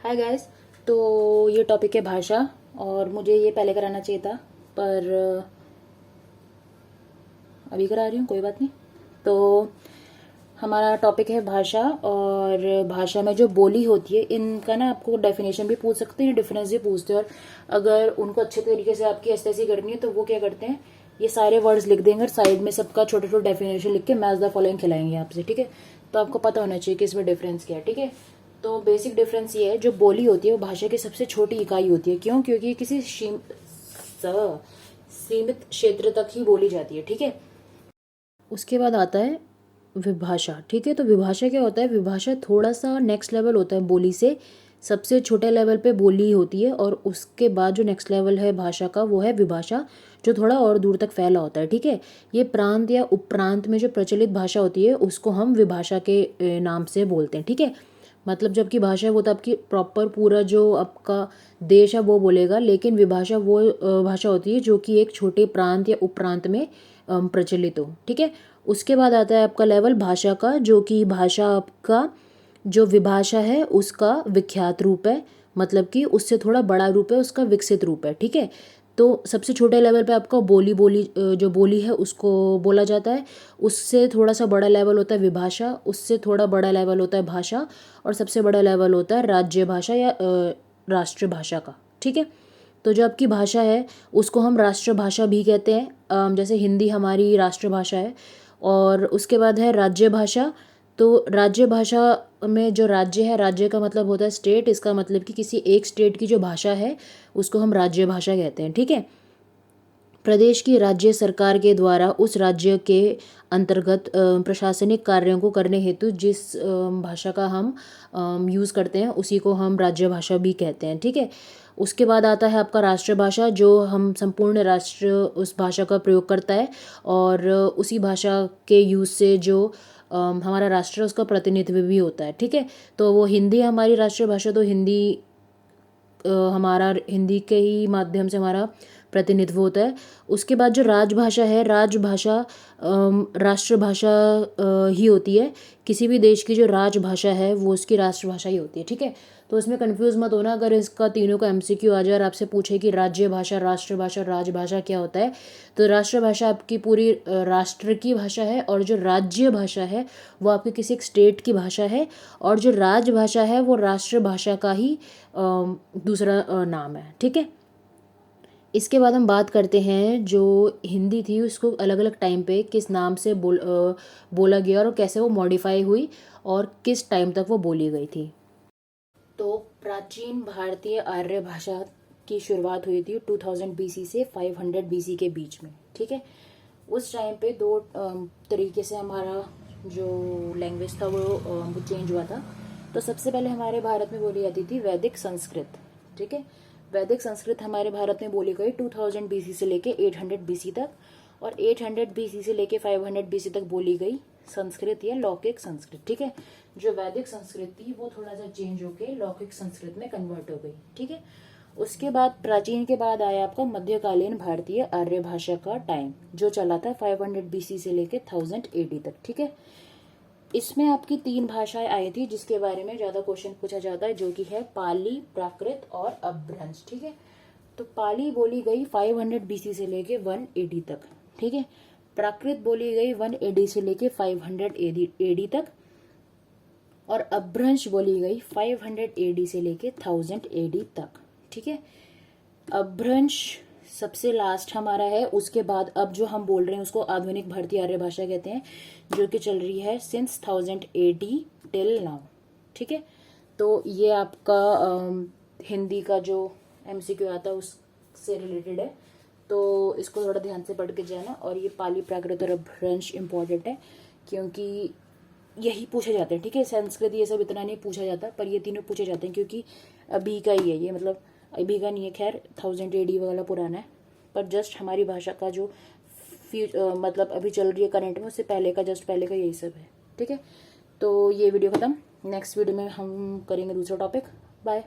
Hi guys. तो ये topic है भाषा, और मुझे ये पहले कराना चाहिए था पर अभी करा रही हूँ, कोई बात नहीं। तो हमारा टॉपिक है भाषा, और भाषा में जो बोली होती है इनका ना आपको डेफिनेशन भी पूछ सकते हैं, डिफरेंस भी पूछते हैं। और अगर उनको अच्छे तरीके से आपकी ऐसी करनी है तो वो क्या करते हैं, ये सारे वर्ड्स लिख देंगे और साइड में सबका छोटे छोटे डेफिनेशन लिख के मैच द फॉलोइंग खिलाएंगे आपसे, ठीक है। तो आपको पता होना चाहिए कि इसमें डिफरेंस क्या है, ठीक है। तो बेसिक डिफरेंस ये है, जो बोली होती है वो भाषा की सबसे छोटी इकाई होती है। क्यों? क्योंकि किसी सीमित क्षेत्र तक ही बोली जाती है, ठीक है। उसके बाद आता है विभाषा, ठीक है। तो विभाषा क्या होता है? विभाषा थोड़ा सा नेक्स्ट लेवल होता है बोली से, सबसे छोटे लेवल पे बोली होती है, और उसके बाद जो नेक्स्ट लेवल है भाषा का वो है विभाषा, जो थोड़ा और दूर तक फैला होता है, ठीक है। ये प्रांत या उपप्रांत में जो प्रचलित भाषा होती है उसको हम विभाषा के नाम से बोलते हैं, ठीक है। मतलब जबकि भाषा वो तो आपकी प्रॉपर पूरा जो आपका देश है वो बोलेगा, लेकिन विभाषा वो भाषा होती है जो कि एक छोटे प्रांत या उपप्रांत में प्रचलित हो, ठीक है। उसके बाद आता है आपका लेवल भाषा का, जो कि भाषा आपका जो विभाषा है उसका विख्यात रूप है, मतलब कि उससे थोड़ा बड़ा रूप है, उसका विकसित रूप है, ठीक है। तो सबसे छोटे लेवल पे आपका जो बोली है उसको बोला जाता है। उससे थोड़ा सा बड़ा लेवल होता है विभाषा, उससे थोड़ा बड़ा लेवल होता है भाषा, और सबसे बड़ा लेवल होता है राज्य भाषा या राष्ट्रभाषा का, ठीक है। तो जो आपकी भाषा है उसको हम राष्ट्रभाषा भी कहते हैं, जैसे हिंदी हमारी राष्ट्रभाषा है। और उसके बाद है राज्य भाषा। तो राज्य भाषा में जो राज्य है, राज्य का मतलब होता है स्टेट, इसका मतलब कि किसी एक स्टेट की जो भाषा है उसको हम राज्य भाषा कहते हैं, ठीक है। प्रदेश की राज्य सरकार के द्वारा उस राज्य के अंतर्गत प्रशासनिक कार्यों को करने हेतु जिस भाषा का हम यूज़ करते हैं उसी को हम राज्य भाषा भी कहते हैं, ठीक है। उसके बाद आता है आपका राष्ट्रभाषा, जो हम संपूर्ण राष्ट्र उस भाषा का प्रयोग करता है, और उसी भाषा के यूज़ से जो हमारा राष्ट्र उसका प्रतिनिधित्व भी होता है, ठीक है। तो वो हिंदी हमारी राष्ट्रभाषा, तो हिंदी हमारा हिंदी के ही माध्यम से हमारा प्रतिनिधित्व होता है। उसके बाद जो राजभाषा है, राजभाषा राष्ट्रभाषा ही होती है। किसी भी देश की जो राजभाषा है वो उसकी राष्ट्रभाषा ही होती है, ठीक है। तो इसमें कंफ्यूज मत होना अगर इसका तीनों का एमसीक्यू आ जाए और आपसे पूछे कि राज्य भाषा, राष्ट्रभाषा, राजभाषा क्या होता है। तो राष्ट्रभाषा आपकी पूरी राष्ट्र की भाषा है, और जो राज्य भाषा है वो आपकी किसी एक स्टेट की भाषा है, और जो राजभाषा है वो राष्ट्रभाषा का ही दूसरा नाम है, ठीक है। इसके बाद हम बात करते हैं जो हिंदी थी उसको अलग अलग टाइम पे किस नाम से बोला गया और कैसे वो मॉडिफाई हुई और किस टाइम तक वो बोली गई थी। तो प्राचीन भारतीय आर्य भाषा की शुरुआत हुई थी 2000 बीसी से 500 बीसी के बीच में, ठीक है। उस टाइम पे दो तरीके से हमारा जो लैंग्वेज था वो चेंज हुआ था। तो सबसे पहले हमारे भारत में बोली जाती थी वैदिक संस्कृत, ठीक है। वैदिक संस्कृत हमारे भारत में बोली गई 2000 बीसी से लेके 800 बीसी तक, और 800 बीसी से लेके 500 बीसी तक बोली गई संस्कृत या लौकिक संस्कृत, ठीक है। जो वैदिक संस्कृत थी वो थोड़ा सा चेंज होके लौकिक संस्कृत में कन्वर्ट हो गई, ठीक है। उसके बाद प्राचीन के बाद आया आपका मध्यकालीन भारतीय आर्य भाषा का टाइम, जो चला था 500 बीसी से लेके 1000 एडी तक, ठीक है। इसमें आपकी 3 भाषाएं आई थी जिसके बारे में ज्यादा क्वेश्चन पूछा जाता है, जो कि है पाली, प्राकृत और अपभ्रंश, ठीक है। तो पाली बोली गई 500 बीसी से लेके 1 एडी तक, ठीक है। प्राकृत बोली गई 1 एडी से लेके 500 एडी तक, और अपभ्रंश बोली गई 500 एडी से लेके 1000 एडी तक, ठीक है। अपभ्रंश सबसे लास्ट हमारा है। उसके बाद अब जो हम बोल रहे हैं उसको आधुनिक भारतीय आर्य भाषा कहते हैं, जो कि चल रही है सिंस 1000 एडी टिल नाउ, ठीक है। तो ये आपका हिंदी का जो एमसीक्यू आता है उससे रिलेटेड है, तो इसको थोड़ा ध्यान से पढ़ के जाना। और ये पाली, प्राकृत और अपभ्रंश इंपॉर्टेंट है क्योंकि यही पूछे जाते हैं, ठीक है। संस्कृत ये सब इतना नहीं पूछा जाता, पर ये तीनों पूछे जाते हैं क्योंकि अभी का ही है ये, मतलब अभी का नहीं है, खैर 1000 एडी वाला पुराना है, पर जस्ट हमारी भाषा का जो मतलब अभी चल रही है करंट में उससे पहले का, जस्ट पहले का यही सब है, ठीक है। तो ये वीडियो खत्म। नेक्स्ट वीडियो में हम करेंगे दूसरा टॉपिक। बाय।